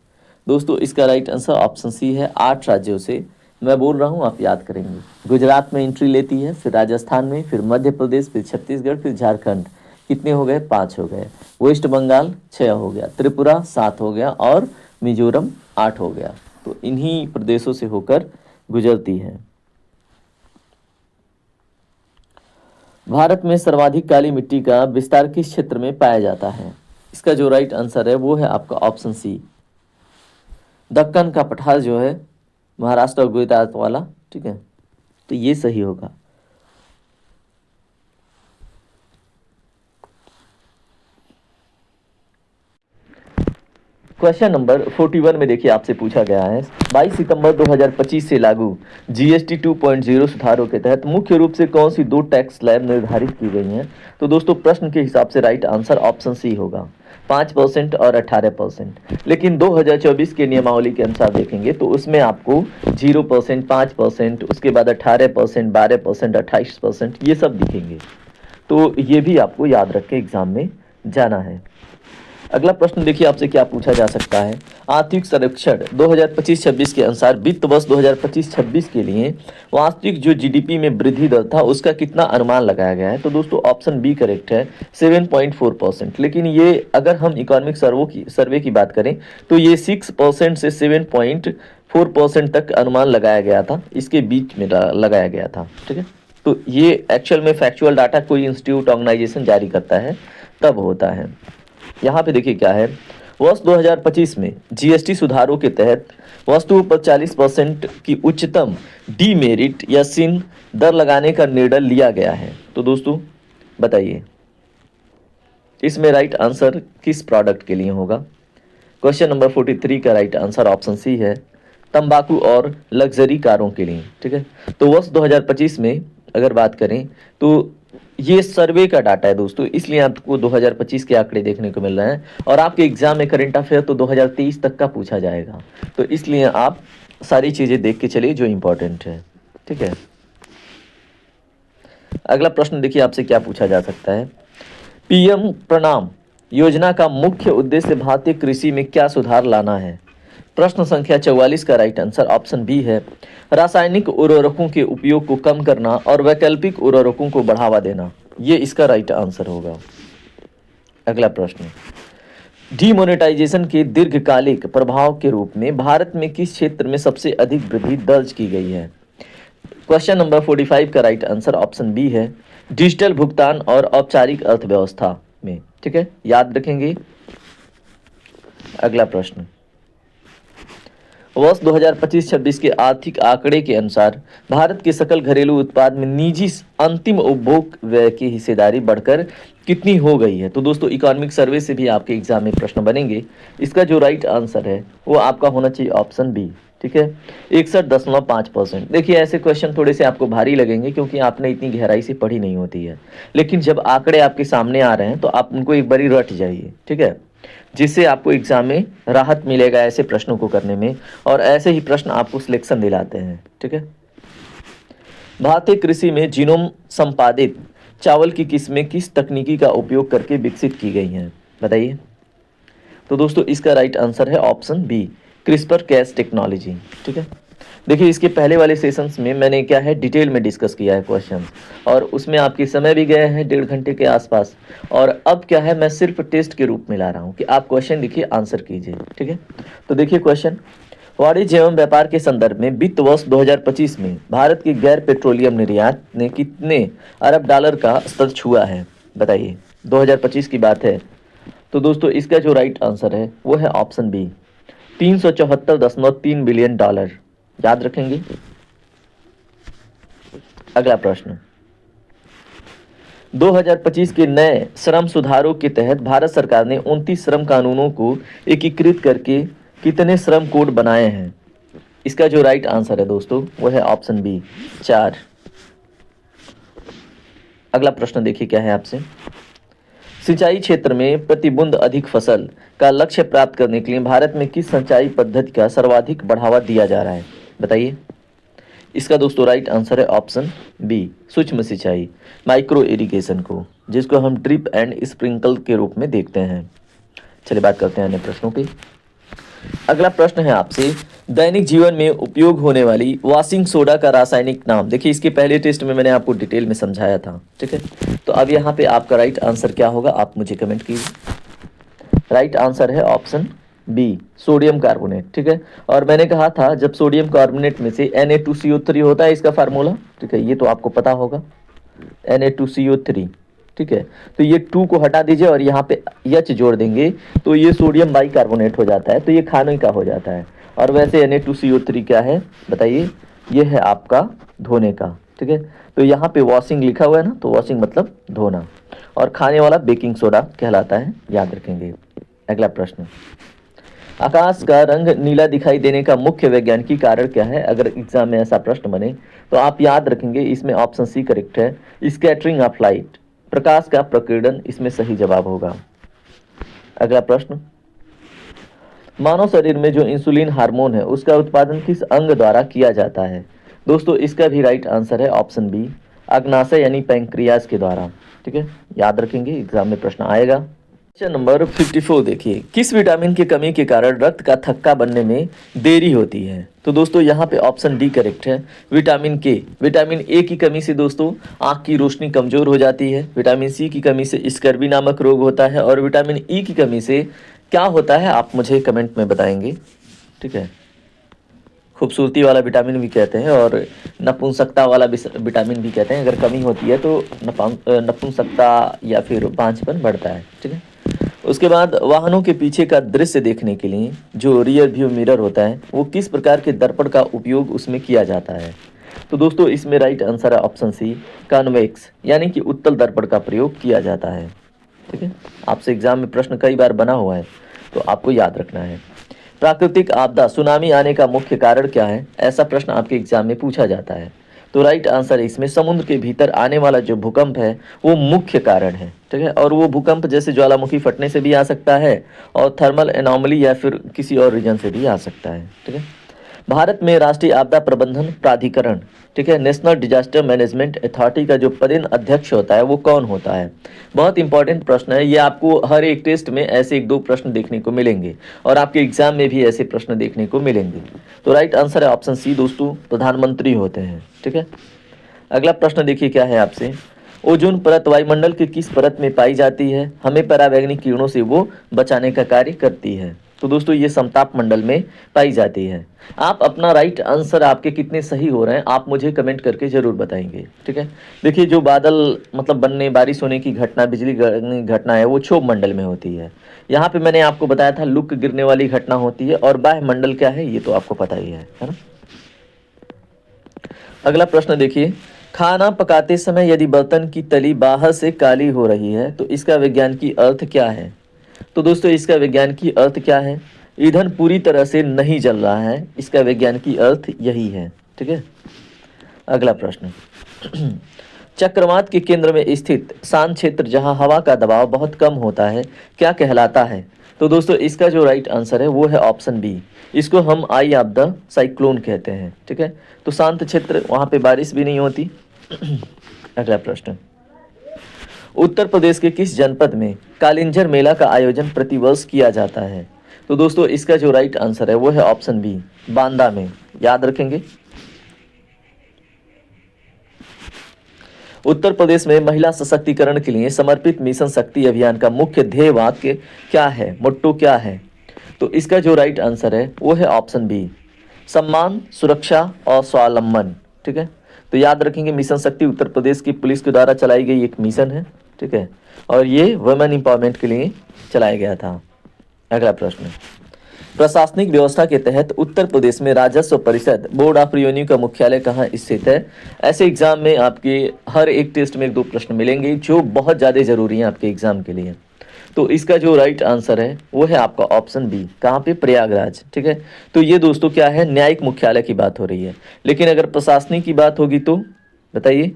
दोस्तों इसका राइट आंसर ऑप्शन सी है, 8 राज्यों से। मैं बोल रहा हूँ, आप याद करेंगे। गुजरात में एंट्री लेती है, फिर राजस्थान में, फिर मध्य प्रदेश, फिर छत्तीसगढ़, फिर झारखंड। कितने हो गए? 5 हो गए। वेस्ट बंगाल 6 हो गया, त्रिपुरा 7 हो गया और मिजोरम 8 हो गया। तो इन्हीं प्रदेशों से होकर गुजरती है। भारत में सर्वाधिक काली मिट्टी का विस्तार किस क्षेत्र में पाया जाता है? इसका जो राइट आंसर है वो है आपका ऑप्शन सी, दक्कन का पठार जो है महाराष्ट्र और गुजरात वाला। ठीक है, तो ये सही होगा। क्वेश्चन नंबर 41 में देखिए आपसे पूछा गया है, 22 सितंबर 2025 से लागू जीएसटी 2.0 सुधारों के तहत मुख्य रूप से कौन सी 2 टैक्स स्लैब निर्धारित की गई हैं? तो दोस्तों प्रश्न के हिसाब से राइट आंसर ऑप्शन सी होगा, 5% और 18%। लेकिन 2024 के नियमावली के अनुसार देखेंगे तो उसमें आपको 0%, 5%, उसके बाद 18%, 12%, 28% ये सब दिखेंगे। तो ये भी आपको याद रख के एग्जाम में जाना है। अगला प्रश्न देखिए आपसे क्या पूछा जा सकता है, आर्थिक सर्वेक्षण 2025-26 के अनुसार वित्त वर्ष 2025-26 के लिए वास्तविक जो जीडीपी में वृद्धि दर था उसका कितना अनुमान लगाया गया है? तो दोस्तों ऑप्शन बी करेक्ट है, 7.4%। लेकिन ये अगर हम इकोनॉमिक सर्वे की बात करें तो ये 6% से 7.4% तक अनुमान लगाया गया था, इसके बीच में लगाया गया था। ठीक है, तो ये एक्चुअल में फैक्चुअल डाटा कोई इंस्टीट्यूट ऑर्गेनाइजेशन जारी करता है तब होता है। यहाँ पे देखिए क्या है, वर्ष 2025 में जीएसटी सुधारों के तहत वस्तुओं पर 40% की उच्चतम डीमेरिट या सिन दर लगाने का निर्णय लिया गया है। तो दोस्तों बताइए इसमें राइट आंसर किस प्रोडक्ट के लिए होगा? क्वेश्चन नंबर 43 का राइट आंसर ऑप्शन सी है, तंबाकू और लग्जरी कारों के लिए। ठीक है, तो वर्ष 2025 में अगर बात करें तो ये सर्वे का डाटा है दोस्तों, इसलिए आपको 2025 के आंकड़े देखने को मिल रहे हैं। और आपके एग्जाम में करंट अफेयर तो 2023 तक का पूछा जाएगा, तो इसलिए आप सारी चीजें देख के चलिए जो इंपॉर्टेंट है। ठीक है, अगला प्रश्न देखिए आपसे क्या पूछा जा सकता है, पीएम प्रणाम योजना का मुख्य उद्देश्य भारतीय कृषि में क्या सुधार लाना है? प्रश्न संख्या 44 का राइट आंसर ऑप्शन बी है, रासायनिक उर्वरकों के उपयोग को कम करना और वैकल्पिक उर्वरकों को बढ़ावा देना। ये इसका राइट आंसर होगा। अगला प्रश्न, डीमोनेटाइजेशन के दीर्घकालिक प्रभाव के रूप में भारत में किस क्षेत्र में सबसे अधिक वृद्धि दर्ज की गई है? क्वेश्चन नंबर 45 का राइट आंसर ऑप्शन बी है, डिजिटल भुगतान और औपचारिक अर्थव्यवस्था में। ठीक है, याद रखेंगे। अगला प्रश्न, वर्ष 2025-26 के आर्थिक आंकड़े के अनुसार भारत के सकल घरेलू उत्पाद में निजी अंतिम उपभोग व्यय की हिस्सेदारी बढ़कर कितनी हो गई है? तो दोस्तों इकोनॉमिक सर्वे से भी आपके एग्जाम में प्रश्न बनेंगे। इसका जो राइट आंसर है वो आपका होना चाहिए ऑप्शन बी। ठीक है, 61.5%। देखिए ऐसे क्वेश्चन थोड़े से आपको भारी लगेंगे क्योंकि आपने इतनी गहराई से पढ़ी नहीं होती है, लेकिन जब आंकड़े आपके सामने आ रहे हैं तो आप उनको एक बारी रट जाइए। ठीक है, जिससे आपको एग्जाम में राहत मिलेगा ऐसे प्रश्नों को करने में, और ऐसे ही प्रश्न आपको सिलेक्शन दिलाते हैं। ठीक है, भारतीय कृषि में जीनोम संपादित चावल की किस्में किस तकनीकी का उपयोग करके विकसित की गई हैं? बताइए। तो दोस्तों इसका राइट आंसर है option B, CRISPR Cas technology. ठीक है, देखिए इसके पहले वाले सेशंस में मैंने क्या है डिटेल में डिस्कस किया है क्वेश्चन, और उसमें आपके समय भी गए हैं 1.5 घंटे के आसपास। और अब क्या है मैं सिर्फ टेस्ट के रूप में ला रहा हूँ कि आप क्वेश्चन लिखिए, आंसर कीजिए, ठीक है। तो देखिए क्वेश्चन, वाणिज्य एवं व्यापार के संदर्भ में वित्त वर्ष 2025 में भारत के गैर पेट्रोलियम निर्यात ने कितने अरब डॉलर का स्तर छुआ है, बताइए। 2025 की बात है। तो दोस्तों इसका जो राइट आंसर है वो है ऑप्शन बी, 374.3 बिलियन डॉलर। याद रखेंगे। अगला प्रश्न, 2025 के नए श्रम सुधारों के तहत भारत सरकार ने 29 श्रम कानूनों को एकीकृत करके कितने श्रम कोड बनाए हैं। इसका जो राइट आंसर है दोस्तों वो है ऑप्शन बी, 4। अगला प्रश्न देखिए क्या है आपसे, सिंचाई क्षेत्र में प्रति बूंद अधिक फसल का लक्ष्य प्राप्त करने के लिए भारत में किस सिंचाई पद्धति का सर्वाधिक बढ़ावा दिया जा रहा है, बताइए। इसका दोस्तों राइट आंसर है ऑप्शन बी, सूक्ष्म सिंचाई, माइक्रो इरिगेशन को, जिसको हम ड्रिप एंड स्प्रिंकल के रूप में देखते हैं। चलिए बात करते हैं अन्य प्रश्नों पे। अगला प्रश्न है आपसे, दैनिक जीवन में उपयोग होने वाली वॉशिंग सोडा का रासायनिक नाम। देखिए इसके पहले टेस्ट में मैंने आपको डिटेल में समझाया था, ठीक है। तो अब यहाँ पे आपका राइट आंसर क्या होगा, आप मुझे कमेंट कीजिए। राइट आंसर है ऑप्शन बी, सोडियम कार्बोनेट, ठीक है। और मैंने कहा था जब सोडियम कार्बोनेट में से Na2CO3 होता है इसका फार्मूला, ठीक है, ये तो आपको पता होगा, Na2CO3, ठीक है। तो ये 2 को हटा दीजिए और यहाँ पे H जोड़ देंगे तो ये सोडियम बाइकार्बोनेट हो जाता है, तो ये खाने का हो जाता है। और वैसे Na2CO3 क्या है बताइए, ये है आपका धोने का, ठीक है। तो यहाँ पे वॉशिंग लिखा हुआ है ना, तो वॉशिंग मतलब धोना, और खाने वाला बेकिंग सोडा कहलाता है, याद रखेंगे। अगला प्रश्न, आकाश का रंग नीला दिखाई देने का मुख्य वैज्ञानिक कारण क्या है। अगर एग्जाम में ऐसा प्रश्न बने तो आप याद रखेंगे इसमें ऑप्शन सी करेक्ट है, स्कैटरिंग ऑफ लाइट, प्रकाश का प्रकीर्णन इसमें सही जवाब होगा। अगला प्रश्न, मानव शरीर में जो इंसुलिन हार्मोन है उसका उत्पादन किस अंग द्वारा किया जाता है। दोस्तों इसका भी राइट आंसर है ऑप्शन बी, अग्नाशय यानी पैंक्रियाज के द्वारा, ठीक है, याद रखेंगे, एग्जाम में प्रश्न आएगा। क्वेश्चन नंबर 54 देखिए, किस विटामिन की कमी के कारण रक्त का थक्का बनने में देरी होती है। तो दोस्तों यहाँ पे ऑप्शन डी करेक्ट है, विटामिन के। विटामिन ए की कमी से दोस्तों आंख की रोशनी कमजोर हो जाती है, विटामिन सी की कमी से स्कर्वी नामक रोग होता है, और विटामिन ई की कमी से क्या होता है आप मुझे कमेंट में बताएंगे, ठीक है। खूबसूरती वाला विटामिन भी कहते हैं और नपुंसकता वाला विटामिन भी कहते हैं। अगर कमी होती है तो नपुंसकता या फिर बांझपन बढ़ता है, ठीक है। उसके बाद वाहनों के पीछे का दृश्य देखने के लिए जो रियर व्यू मिरर होता है वो किस प्रकार के दर्पण का उपयोग उसमें किया जाता है। तो दोस्तों इसमें राइट आंसर है ऑप्शन सी, कॉन्वेक्स यानी कि उत्तल दर्पण का प्रयोग किया जाता है, ठीक है। आपसे एग्जाम में प्रश्न कई बार बना हुआ है तो आपको याद रखना है। प्राकृतिक आपदा सुनामी आने का मुख्य कारण क्या है, ऐसा प्रश्न आपके एग्जाम में पूछा जाता है। तो राइट आंसर है इसमें समुद्र के भीतर आने वाला जो भूकंप है वो मुख्य कारण है, ठीक है। और वो भूकंप जैसे ज्वालामुखी फटने से भी आ सकता है और थर्मल एनॉमली या फिर किसी और रीजन से भी आ सकता है, ठीक है। भारत में राष्ट्रीय आपदा प्रबंधन प्राधिकरण, ठीक है, नेशनल डिजास्टर मैनेजमेंट अथॉरिटी का जो पदेन अध्यक्ष होता है वो कौन होता है। बहुत इंपॉर्टेंट प्रश्न है ये, आपको हर एक टेस्ट में ऐसे 1-2 प्रश्न देखने को मिलेंगे और आपके एग्जाम में भी ऐसे प्रश्न देखने को मिलेंगे। तो राइट आंसर है ऑप्शन सी दोस्तों, प्रधानमंत्री होते हैं, ठीक है। अगला प्रश्न देखिए क्या है आपसे, ओजोन परत वायुमंडल के किस परत में पाई जाती है, हमें परावैंगनिक किरणों से वो बचाने का कार्य करती है। तो दोस्तों ये समताप मंडल में पाई जाती है। आप अपना राइट आंसर आपके कितने सही हो रहे हैं आप मुझे कमेंट करके जरूर बताएंगे, ठीक है। देखिए जो बादल मतलब बनने, बारिश होने की घटना, बिजली गिरने की घटना है वो क्षोभ मंडल में होती है। यहाँ पे मैंने आपको बताया था लुक गिरने वाली घटना होती है, और बाह्य मंडल क्या है ये तो आपको पता ही है ना। अगला प्रश्न देखिए, खाना पकाते समय यदि बर्तन की तली बाहर से काली हो रही है तो इसका वैज्ञानिक अर्थ क्या है। तो दोस्तों इसका वैज्ञानिक अर्थ क्या है, ईंधन पूरी तरह से नहीं जल रहा है, इसका वैज्ञानिक अर्थ यही है, ठीक है। अगला प्रश्न, चक्रवात के केंद्र में स्थित शांत क्षेत्र जहां हवा का दबाव बहुत कम होता है क्या कहलाता है। तो दोस्तों इसका जो राइट आंसर है वो है ऑप्शन बी, इसको हम आई ऑफ द साइक्लोन कहते हैं, ठीक है। तो शांत क्षेत्र वहां पे बारिश भी नहीं होती। अगला प्रश्न, उत्तर प्रदेश के किस जनपद में कालिंजर मेला का आयोजन प्रतिवर्ष किया जाता है। तो दोस्तों इसका जो राइट आंसर है वो है ऑप्शन बी, बांदा में। याद रखेंगे। उत्तर प्रदेश में महिला सशक्तिकरण के लिए समर्पित मिशन शक्ति अभियान का मुख्य ध्येय वाक्य क्या है, मोट्टो क्या है? तो इसका जो राइट आंसर है वो है ऑप्शन बी, सम्मान, सुरक्षा और स्वावलंबन। ठीक है, तो याद रखेंगे मिशन शक्ति उत्तर प्रदेश की पुलिस के द्वारा चलाई गई एक मिशन है। ठीक है, और ये वुमेन एम्पावरमेंट के लिए चलाया गया था। अगला प्रश्न, प्रशासनिक व्यवस्था के तहत उत्तर प्रदेश में राजस्व परिषद बोर्ड ऑफ रेवेन्यू का मुख्यालय कहाँ स्थित है? ऐसे एग्जाम में आपके हर एक टेस्ट में एक दो प्रश्न मिलेंगे जो बहुत ज़्यादा जरूरी हैं आपके एग्जाम के लिए। तो इसका जो राइट आंसर है वो है आपका ऑप्शन बी, कहाँ पे? प्रयागराज। ठीक है, तो ये दोस्तों क्या है, न्यायिक मुख्यालय की बात हो रही है। लेकिन अगर प्रशासनिक की बात होगी तो बताइए।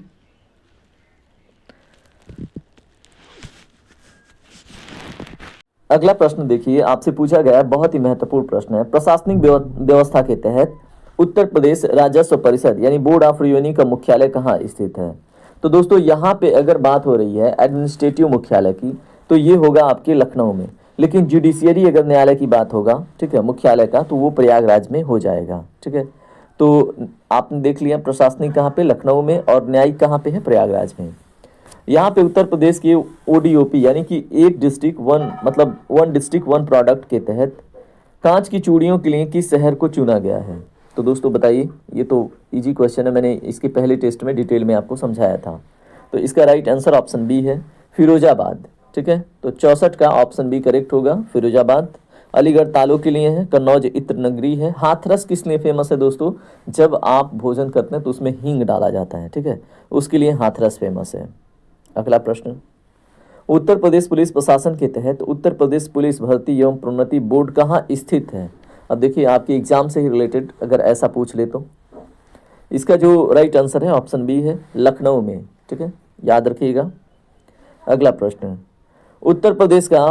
अगला प्रश्न देखिए, आपसे पूछा गया बहुत ही महत्वपूर्ण प्रश्न है। प्रशासनिक व्यवस्था के तहत उत्तर प्रदेश राजस्व परिषद यानी बोर्ड ऑफ रेवेन्यू का मुख्यालय कहाँ स्थित है? तो दोस्तों यहाँ पे अगर बात हो रही है एडमिनिस्ट्रेटिव मुख्यालय की तो ये होगा आपके लखनऊ में। लेकिन जुडिशियरी अगर न्यायालय की बात होगा, ठीक है, मुख्यालय का, तो वो प्रयागराज में हो जाएगा। ठीक है, तो आपने देख लिया प्रशासनिक कहाँ पे, लखनऊ में, और न्यायिक कहाँ पे है, प्रयागराज में। यहाँ पे उत्तर प्रदेश के ओडीओपी यानी कि एक डिस्ट्रिक्ट वन, मतलब वन डिस्ट्रिक्ट वन प्रोडक्ट के तहत कांच की चूड़ियों के लिए किस शहर को चुना गया है? तो दोस्तों बताइए, ये तो इजी क्वेश्चन है, मैंने इसके पहले टेस्ट में डिटेल में आपको समझाया था। तो इसका राइट आंसर ऑप्शन बी है, फिरोजाबाद। ठीक है, तो 64 का ऑप्शन बी करेक्ट होगा, फिरोजाबाद। अलीगढ़ तालों के लिए है, कन्नौज इत्र नगरी है। हाथरस किस लिए फेमस है दोस्तों? जब आप भोजन करते हैं तो उसमें हींग डाला जाता है। ठीक है, उसके लिए हाथरस फेमस है। अगला प्रश्न, उत्तर प्रदेश पुलिस प्रशासन के तहत उत्तर प्रदेश पुलिस भर्ती एवं प्रोन्नति बोर्ड कहाँ स्थित है? अब देखिए आपके एग्जाम से ही रिलेटेड अगर ऐसा पूछ ले तो इसका जो राइट आंसर है ऑप्शन बी है, लखनऊ में। ठीक है, याद रखिएगा। अगला प्रश्न, उत्तर प्रदेश का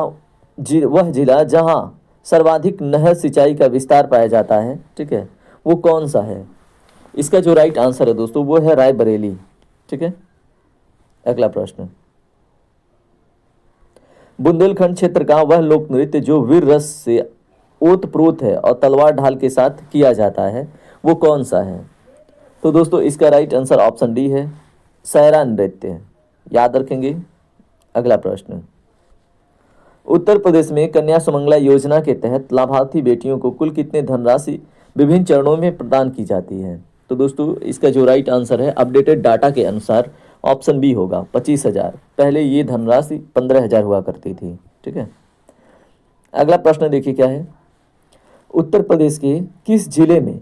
वह जिला जहां सर्वाधिक नहर सिंचाई का विस्तार पाया जाता है, ठीक है, वो कौन सा है? इसका जो राइट आंसर है दोस्तों वो है रायबरेली। ठीक है, अगला प्रश्न, बुंदेलखंड क्षेत्र का वह लोक नृत्य जो वीर रस से ओतप्रोत है और तलवार ढाल के साथ किया जाता है वो कौन सा है? तो दोस्तों इसका राइट आंसर ऑप्शन डी है, सहरा नृत्य। याद रखेंगे। अगला प्रश्न, उत्तर प्रदेश में कन्या सुमंगला योजना के तहत लाभार्थी बेटियों को कुल कितने धनराशि विभिन्न चरणों में प्रदान की जाती है? तो दोस्तों इसका जो राइट आंसर है अपडेटेड डाटा के अनुसार ऑप्शन बी होगा, 25,000। पहले ये धनराशि 15,000 हुआ करती थी। ठीक है, अगला प्रश्न देखिए क्या है, उत्तर प्रदेश के किस जिले में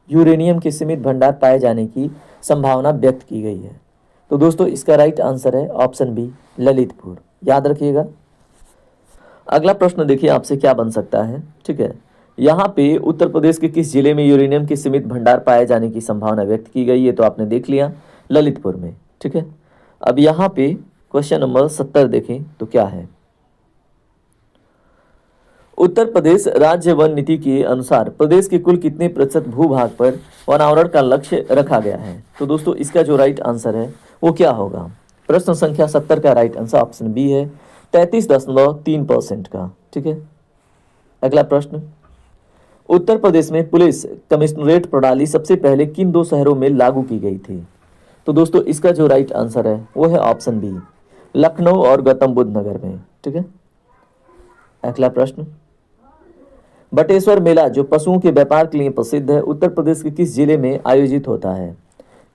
यूरेनियम के सीमित भंडार पाए जाने की संभावना व्यक्त की गई है? तो दोस्तों इसका राइट आंसर है ऑप्शन बी, ललितपुर। याद रखिएगा। अगला प्रश्न देखिए आपसे क्या बन सकता है। ठीक है, यहाँ पे उत्तर प्रदेश के किस जिले में यूरेनियम के सीमित भंडार पाए जाने की संभावना व्यक्त की गई है? तो आपने देख लिया, ललितपुर में। ठीक है, अब यहाँ पे क्वेश्चन नंबर 70 देखें तो क्या है, उत्तर प्रदेश राज्य वन नीति के अनुसार प्रदेश के कुल कितने प्रतिशत भूभाग पर वनावरण का लक्ष्य रखा गया है? तो दोस्तों इसका जो राइट आंसर है वो क्या होगा? प्रश्न संख्या 70 का राइट आंसर ऑप्शन बी है, 33.3% का। ठीक है, अगला प्रश्न, उत्तर प्रदेश में पुलिस कमिश्नरेट प्रणाली सबसे पहले किन दो शहरों में लागू की गई थी? तो दोस्तों इसका जो राइट आंसर है वो है ऑप्शन बी, लखनऊ और गौतम बुद्ध नगर में। ठीक है, अगला प्रश्न, बटेश्वर मेला जो पशुओं के व्यापार के लिए प्रसिद्ध है उत्तर प्रदेश के किस जिले में आयोजित होता है?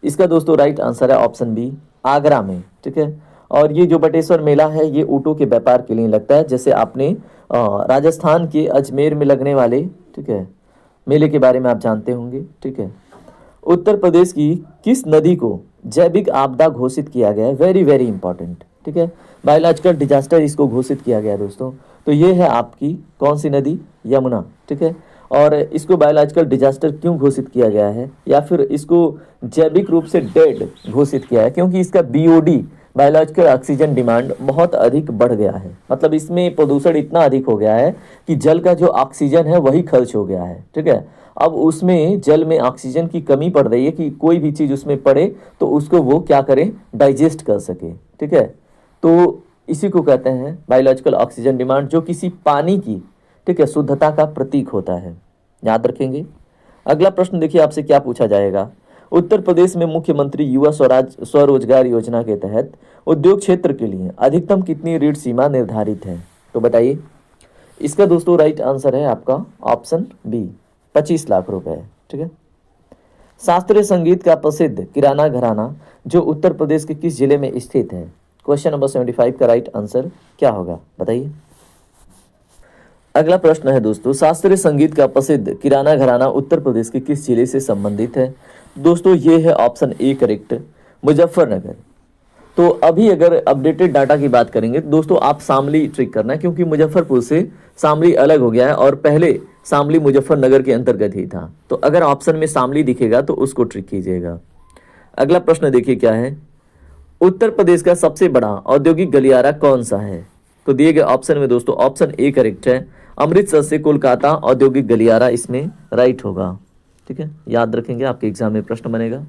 इसका दोस्तों राइट आंसर है ऑप्शन बी, आगरा में। ठीक है, और ये जो बटेश्वर मेला है ये ऊँटों के व्यापार के लिए लगता है, जैसे आपने राजस्थान के अजमेर में लगने वाले, ठीक है, मेले के बारे में आप जानते होंगे। ठीक है, उत्तर प्रदेश की किस नदी को जैविक आपदा घोषित किया गया है? Very very important. ठीक है, बायोलॉजिकल डिजास्टर इसको घोषित किया गया दोस्तों। तो ये है आपकी कौन सी नदी? यमुना। ठीक है, और इसको बायोलॉजिकल डिजास्टर क्यों घोषित किया गया है या फिर इसको जैविक रूप से डेड घोषित किया है? क्योंकि इसका बीओडी बायोलॉजिकल ऑक्सीजन डिमांड बहुत अधिक बढ़ गया है, मतलब इसमें प्रदूषण इतना अधिक हो गया है कि जल का जो ऑक्सीजन है वही खर्च हो गया है। ठीक है, अब उसमें जल में ऑक्सीजन की कमी पड़ रही है कि कोई भी चीज़ उसमें पड़े तो उसको वो क्या करे, डाइजेस्ट कर सके। ठीक है, तो इसी को कहते हैं बायोलॉजिकल ऑक्सीजन डिमांड, जो किसी पानी की ठीक है, शुद्धता का प्रतीक होता है, याद रखेंगे। अगला प्रश्न देखिए आपसे क्या पूछा जाएगा। उत्तर प्रदेश में मुख्यमंत्री युवा स्वराज स्वरोजगार योजना के तहत उद्योग क्षेत्र के लिए अधिकतम कितनी ऋण सीमा निर्धारित है, तो बताइए। इसका दोस्तों राइट आंसर है आपका ऑप्शन बी, 25 लाख रुपए। ठीक है। शास्त्रीय संगीत का प्रसिद्ध किराना घराना जो उत्तर प्रदेश के किस जिले में स्थित है? क्वेश्चन नंबर 75 का राइट आंसर क्या होगा, बताइए। अगला प्रश्न है दोस्तों, शास्त्रीय संगीत का प्रसिद्ध किराना घराना उत्तर प्रदेश के किस जिले से संबंधित है? दोस्तों ये है ऑप्शन ए करेक्ट, मुजफ्फरनगर। तो अभी अगर अपडेटेड डाटा की बात करेंगे तो दोस्तों आप शामली ट्रिक करना, क्योंकि मुजफ्फरपुर से शामली अलग हो गया है और पहले शामली मुजफ्फरनगर के अंतर्गत ही था। तो अगर ऑप्शन में शामली दिखेगा तो उसको ट्रिक कीजिएगा। अगला प्रश्न देखिए क्या है, उत्तर प्रदेश का सबसे बड़ा औद्योगिक गलियारा कौन सा है? तो दिए गए ऑप्शन में दोस्तों ऑप्शन ए करेक्ट है, अमृतसर से कोलकाता औद्योगिक गलियारा इसमें राइट होगा। ठीक है, याद रखेंगे, आपके एग्जाम में प्रश्न बनेगा।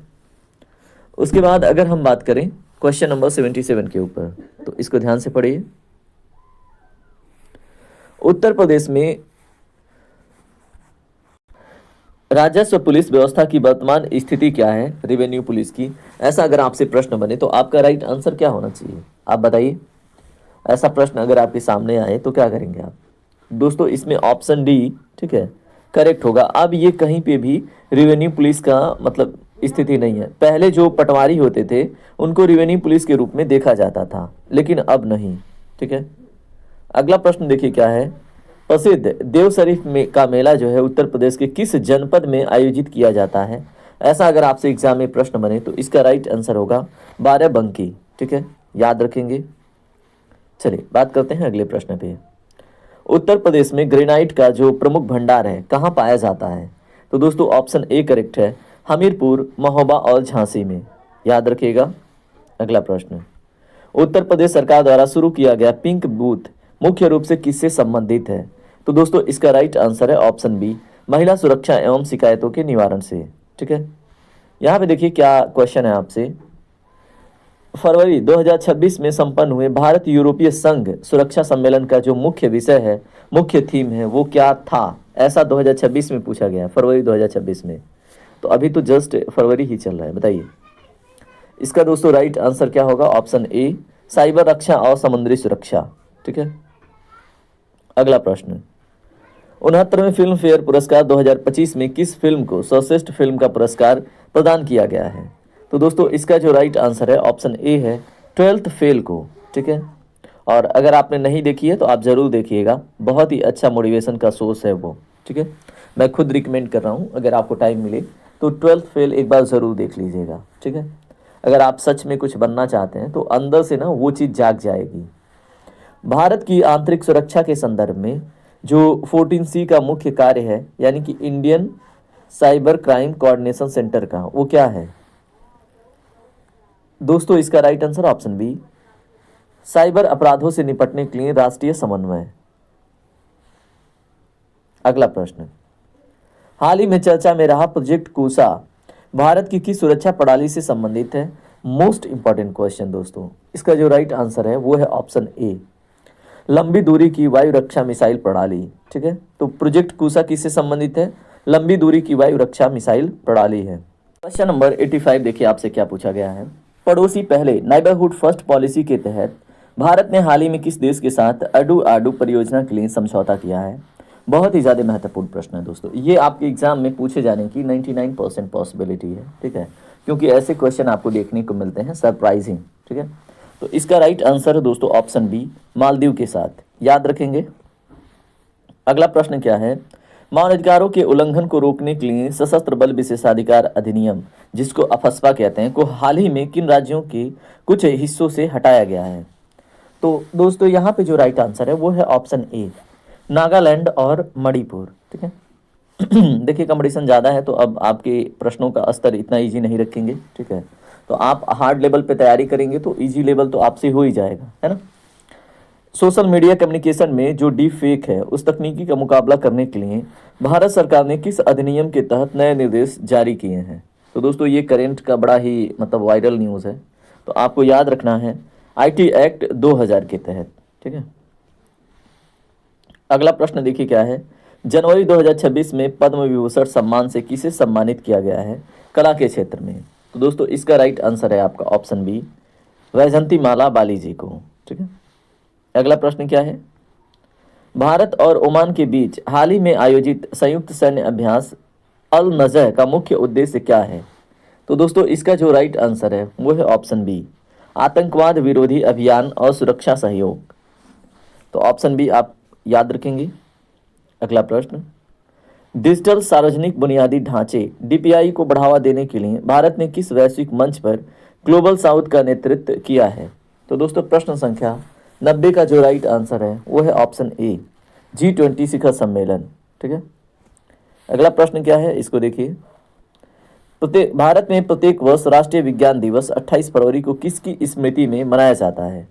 उसके बाद अगर हम बात करें क्वेश्चन नंबर 77 के ऊपर, तो इसको ध्यान से पढ़िए। उत्तर प्रदेश में राजस्व पुलिस व्यवस्था की वर्तमान स्थिति क्या है, रेवेन्यू पुलिस की? ऐसा अगर आपसे प्रश्न बने तो आपका राइट आंसर क्या होना चाहिए, आप बताइए। ऐसा प्रश्न अगर आपके सामने आए तो क्या करेंगे आप? दोस्तों इसमें ऑप्शन डी, ठीक है, करेक्ट होगा। अब ये कहीं पे भी रेवेन्यू पुलिस का मतलब स्थिति नहीं है। पहले जो पटवारी होते थे उनको रेवेन्यू पुलिस के रूप में देखा जाता था, लेकिन अब नहीं। ठीक है। अगला प्रश्न देखिए क्या है, प्रसिद्ध देव शरीफ में का मेला जो है उत्तर प्रदेश के किस जनपद में आयोजित किया जाता है? ऐसा अगर आपसे एग्जाम में प्रश्न बने तो इसका राइट आंसर होगा बाराबंकी। ठीक है, याद रखेंगे। चलिए बात करते हैं अगले प्रश्न पे। उत्तर प्रदेश में ग्रेनाइट का जो प्रमुख भंडार है कहाँ पाया जाता है? तो दोस्तों ऑप्शन ए करेक्ट है, हमीरपुर, महोबा और झांसी में, याद रखिएगा। अगला प्रश्न, उत्तर प्रदेश सरकार द्वारा शुरू किया गया पिंक बूथ मुख्य रूप से किससे संबंधित है? तो दोस्तों इसका राइट आंसर है ऑप्शन बी, महिला सुरक्षा एवं शिकायतों के निवारण से। ठीक है, यहाँ पे देखिए क्या क्वेश्चन है आपसे। फरवरी 2026 में संपन्न हुए भारत यूरोपीय संघ सुरक्षा सम्मेलन का जो मुख्य विषय है, मुख्य थीम है, वो क्या था? ऐसा 2026 में पूछा गया, फरवरी 2026 में। तो अभी तो जस्ट फरवरी ही चल रहा है, बताइए। इसका दोस्तों राइट आंसर क्या होगा? ऑप्शन ए, साइबर रक्षा और समुद्री सुरक्षा। ठीक है। अगला प्रश्न, 69वें फिल्म फेयर पुरस्कार 2025 में किस फिल्म को सर्वश्रेष्ठ फिल्म का पुरस्कार प्रदान किया गया है? तो दोस्तों इसका जो राइट आंसर है ऑप्शन ए है, 12th फेल को। ठीक है, और अगर आपने नहीं देखी है तो आप जरूर देखिएगा, बहुत ही अच्छा मोटिवेशन का सोर्स है वो। ठीक है, मैं खुद रिकमेंड कर रहा हूँ, अगर आपको टाइम मिले तो 12th फेल एक बार ज़रूर देख लीजिएगा। ठीक है, अगर आप सच में कुछ बनना चाहते हैं तो अंदर से ना वो चीज़ जाग जाएगी। भारत की आंतरिक सुरक्षा के संदर्भ में जो 14C का मुख्य कार्य है, यानी कि Indian cyber crime coordination centre का, वो क्या है? दोस्तों इसका right answer option B, cyber अपराधों से निपटने के लिए राष्ट्रीय समन्वय। अगला प्रश्न, हाल ही में चर्चा में रहा प्रोजेक्ट कूसा भारत की किस सुरक्षा प्रणाली से संबंधित है? मोस्ट इंपॉर्टेंट क्वेश्चन दोस्तों, इसका जो राइट आंसर है वो है ऑप्शन ए, लंबी दूरी की वायु रक्षा मिसाइल प्रणाली। ठीक है, तो प्रोजेक्ट कूसा किससे संबंधित है? लंबी दूरी की वायु रक्षा मिसाइल प्रणाली है। क्वेश्चन नंबर 85 देखिए आपसे क्या पूछा गया है। पड़ोसी पहले नेबरहुड फर्स्ट पॉलिसी के तहत भारत ने हाल ही में किस देश के साथ अडू आडू परियोजना के लिए समझौता किया है? बहुत ही ज़्यादा महत्वपूर्ण प्रश्न है दोस्तों, ये आपके एग्जाम में पूछे जाने की 99% पॉसिबिलिटी है। ठीक है, क्योंकि ऐसे क्वेश्चन आपको देखने को मिलते हैं सरप्राइजिंग। ठीक है, तो इसका राइट आंसर है दोस्तों ऑप्शन बी, मालदीव के साथ, याद रखेंगे। अगला प्रश्न क्या है, मानवाधिकारों के उल्लंघन को रोकने के लिए सशस्त्र बल विशेषाधिकार अधिनियम, जिसको अफस्पा कहते हैं, को हाल ही में किन राज्यों के कुछ हिस्सों से हटाया गया है? तो दोस्तों यहाँ पे जो राइट आंसर है वो है ऑप्शन ए, नागालैंड और मणिपुर। ठीक है, देखिए कंपटीशन ज़्यादा है तो अब आपके प्रश्नों का स्तर इतना इजी नहीं रखेंगे। ठीक है, तो आप हार्ड लेवल पे तैयारी करेंगे तो इजी लेवल तो आपसे हो ही जाएगा, है ना। सोशल मीडिया कम्युनिकेशन में जो डीप फेक है उस तकनीकी का मुकाबला करने के लिए भारत सरकार ने किस अधिनियम के तहत नए निर्देश जारी किए हैं? तो दोस्तों ये करेंट का बड़ा ही मतलब वायरल न्यूज़ है, तो आपको याद रखना है, IT एक्ट 2000 के तहत। ठीक है, अगला प्रश्न देखिए क्या है, जनवरी 2026 में पद्म विभूषण सम्मान से किसे सम्मानित किया गया है कला के क्षेत्र में? तो दोस्तों इसका राइट आंसर है आपका ऑप्शन बी, वैजंती माला बाली जी को। ठीक है, अगला प्रश्न क्या है, भारत और ओमान के बीच हाल ही में आयोजित संयुक्त सैन्य अभ्यास अल नजह का मुख्य उद्देश्य क्या है? तो दोस्तों इसका जो राइट आंसर है वो है ऑप्शन बी, आतंकवाद विरोधी अभियान और सुरक्षा सहयोग। तो ऑप्शन बी आप याद रखेंगे। अगला प्रश्न, डिजिटल सार्वजनिक बुनियादी ढांचे डीपीआई को बढ़ावा देने के लिए भारत ने किस वैश्विक मंच पर ग्लोबल साउथ का नेतृत्व किया है? तो दोस्तों प्रश्न संख्या 90 का जो राइट आंसर है वो है ऑप्शन ए, G20 शिखर सम्मेलन। ठीक है, अगला प्रश्न क्या है इसको देखिए, प्रत्येक भारत में प्रत्येक वर्ष राष्ट्रीय विज्ञान दिवस 28 फरवरी को किसकी स्मृति में मनाया जाता है?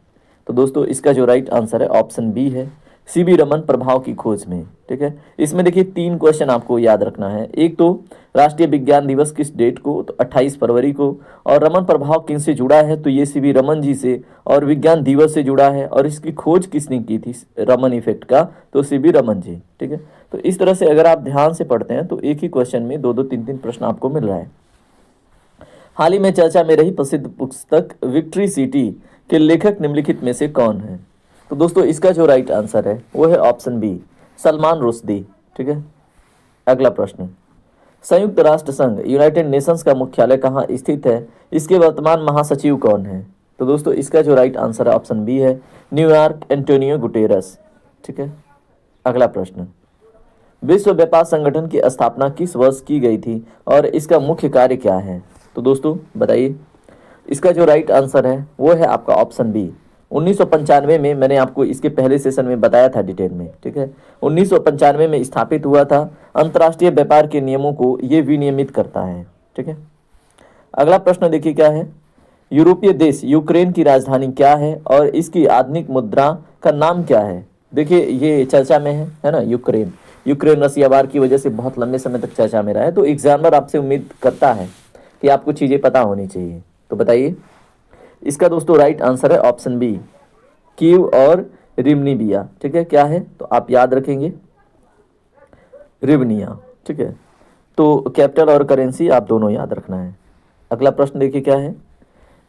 तो दोस्तों इसका जो राइट आंसर है ऑप्शन बी है, सीवी रमन प्रभाव की खोज में। ठीक है, इसमें देखिए 3 क्वेश्चन आपको याद रखना है। एक तो राष्ट्रीय विज्ञान दिवस किस डेट को, तो 28 फरवरी को, और रमन प्रभाव किन से जुड़ा है, तो ये सीवी रमन जी से, और विज्ञान दिवस से जुड़ा है, और इसकी खोज किसने की थी रमन इफेक्ट का, तो सीवी रमन जी। ठीक है, तो इस तरह से अगर आप ध्यान से पढ़ते हैं तो एक ही क्वेश्चन में 2-2 3-3 प्रश्न आपको मिल रहा है। हाल ही में चर्चा में रही प्रसिद्ध पुस्तक विक्ट्री सिटी के लेखक निम्नलिखित में से कौन है? तो दोस्तों इसका जो राइट आंसर है वो है ऑप्शन बी, सलमान रुश्दी। ठीक है, अगला प्रश्न, संयुक्त राष्ट्र संघ यूनाइटेड नेशंस का मुख्यालय कहाँ स्थित है, इसके वर्तमान महासचिव कौन है? तो दोस्तों इसका जो राइट आंसर है ऑप्शन बी है, न्यूयॉर्क एंटोनियो गुटेरस। ठीक है, अगला प्रश्न, विश्व व्यापार संगठन की स्थापना किस वर्ष की गई थी और इसका मुख्य कार्य क्या है? तो दोस्तों बताइए, इसका जो राइट आंसर है वो है आपका ऑप्शन बी, 1995 में। मैंने आपको इसके पहले सेशन में बताया था डिटेल में। ठीक है, 1995 में स्थापित हुआ था। अंतर्राष्ट्रीय व्यापार के नियमों को ये विनियमित करता है। ठीक है, अगला प्रश्न देखिए क्या है, यूरोपीय देश यूक्रेन की राजधानी क्या है और इसकी आधुनिक मुद्रा का नाम क्या है? देखिए ये चर्चा में है ना, यूक्रेन रसिया वार की वजह से बहुत लंबे समय तक चर्चा में रहा है। तो एग्जामिनर आपसे उम्मीद करता है कि आपको चीज़ें पता होनी चाहिए। तो बताइए, इसका दोस्तों राइट आंसर है ऑप्शन बी, कीव और रिमनिबिया। ठीक है, क्या है तो आप याद रखेंगे, रिवनिया। ठीक है, तो कैपिटल और करेंसी आप दोनों याद रखना है। अगला प्रश्न देखिए क्या है,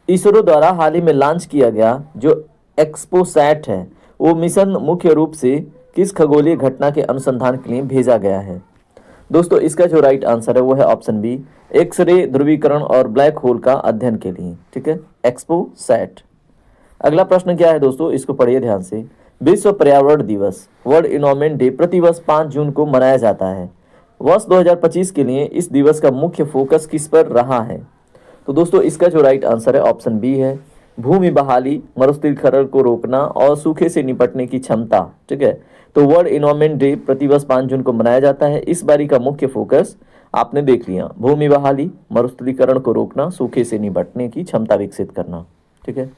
इसरो द्वारा हाल ही में लॉन्च किया गया जो एक्सपोसैट है वो मिशन मुख्य रूप से किस खगोलीय घटना के अनुसंधान के लिए भेजा गया है? दोस्तों इसका जो राइट आंसर है वो है ऑप्शन बी, एक्सरे ध्रुवीकरण और ब्लैक होल का अध्ययन के लिए। ठीक है, एक्सपोसैट। अगला प्रश्न क्या है दोस्तों, इसको पढ़िए ध्यान से, विश्व पर्यावरण दिवस वर्ल्ड एनवायरनमेंट डे प्रतिवर्ष 5 जून को मनाया जाता है। वर्ष 2025 के लिए इस दिवस का मुख्य फोकस किस पर रहा है? तो दोस्तों इसका जो राइट आंसर है ऑप्शन बी है, भूमि बहाली, मरुस्थलीकरण को रोकना और सूखे से निपटने की क्षमता। ठीक है, तो वर्ल्ड एनवायरनमेंट डे प्रतिवर्ष 5 जून को मनाया जाता है। इस बारी का मुख्य फोकस आपने देख लिया, भूमि बहाली, मरुस्थलीकरण को रोकना, सूखे से निपटने की क्षमता विकसित करना। ठीक है,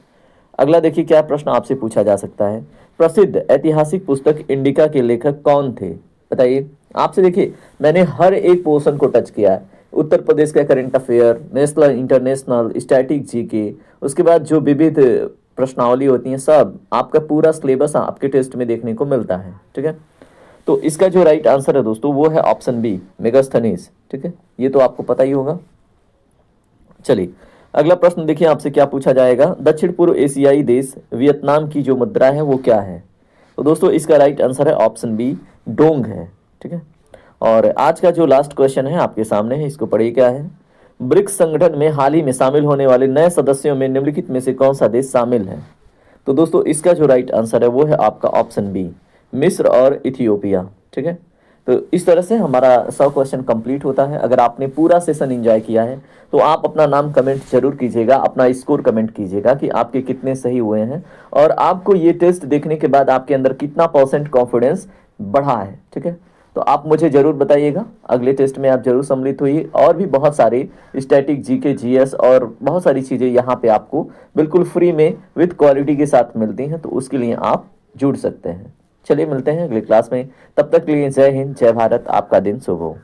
अगला देखिए क्या प्रश्न आपसे पूछा जा सकता है, प्रसिद्ध ऐतिहासिक पुस्तक इंडिका के लेखक कौन थे? बताइए। आपसे देखिए मैंने हर एक पोर्शन को टच किया है, उत्तर प्रदेश का current affair, national international, static GK, उसके बाद जो विविध प्रश्नावली होती हैं, सब आपका पूरा सिलेबस आपके टेस्ट में देखने को मिलता है। ठीक है, तो इसका जो राइट आंसर है दोस्तों वो है ऑप्शन बी, मेगास्थनीज। ठीक है, ये तो आपको पता ही होगा। चलिए अगला प्रश्न देखिए आपसे क्या पूछा जाएगा, दक्षिण पूर्व एशियाई देश वियतनाम की जो मुद्रा है वो क्या है? तो दोस्तों इसका राइट आंसर है ऑप्शन बी, डोंग है। ठीक है, और आज का जो लास्ट क्वेश्चन है आपके सामने है, इसको पढ़िए क्या है, ब्रिक्स संगठन में हाल ही में शामिल होने वाले नए सदस्यों में निम्नलिखित में से कौन सा देश शामिल है? तो दोस्तों इसका जो राइट आंसर है वो है आपका ऑप्शन बी, मिस्र और इथियोपिया। ठीक है, तो इस तरह से हमारा 100 क्वेश्चन कंप्लीट होता है। अगर आपने पूरा सेशन एंजॉय किया है तो आप अपना नाम कमेंट जरूर कीजिएगा, अपना स्कोर कमेंट कीजिएगा कि आपके कितने सही हुए हैं और आपको ये टेस्ट देखने के बाद आपके अंदर कितना % कॉन्फिडेंस बढ़ा है। ठीक है, तो आप मुझे जरूर बताइएगा, अगले टेस्ट में आप जरूर सम्मिलित होइए। और भी बहुत सारे स्टैटिक जीके, जीएस और बहुत सारी चीज़ें यहाँ पे आपको बिल्कुल फ्री में विद क्वालिटी के साथ मिलती हैं, तो उसके लिए आप जुड़ सकते हैं। चलिए मिलते हैं अगले क्लास में, तब तक के लिए जय हिंद, जय भारत, आपका दिन शुभ हो।